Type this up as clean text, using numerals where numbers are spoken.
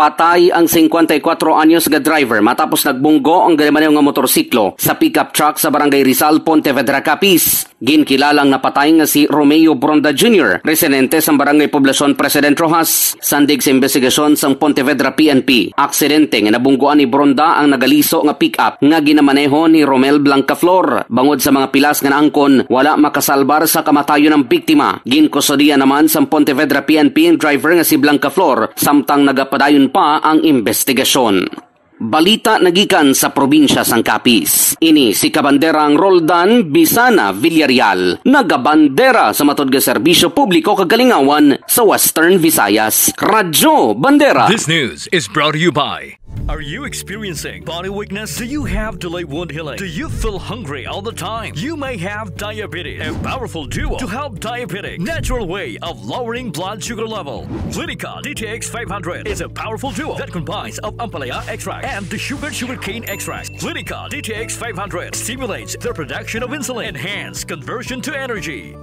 Patay ang 54 anyos nga driver matapos nagbunggo ang galimanew nga motorsiklo sa pickup truck sa Barangay Rizal, Pontevedra, Capiz. Ginkilalang napatay nga si Romeo Bronda Jr., residente sa Barangay Poblacion President Rojas. Sandig sa investigasyon sang Pontevedra PNP, aksidente nga nabunggoan ni Bronda ang nagaliso nga pickup nga ginamaneho ni Romel Blancaflor. Bangod sa mga pilas nga naangkon, wala makasalbar sa kamatayon ng biktima. Ginkustodiya naman sa Pontevedra PNP ang driver nga si Blancaflor, samtang nagapadayon pa ang investigasyon. Balita nagikan sa probinsya sang Capiz. Ini si Kabanderang Roldan Bisana Villarreal, nagabandera sa matod nga serbisyo publiko kagalingawan sa Western Visayas. Radyo Bandera. This news is brought to you by... Are you experiencing body weakness? Do you have delayed wound healing? Do you feel hungry all the time? You may have diabetes. A powerful duo to help diabetic. Natural way of lowering blood sugar level. Clinica DTX 500 is a powerful duo that combines of Ampalaya extract and the sugarcane extract. Clinica DTX 500 stimulates the production of insulin, enhance conversion to energy.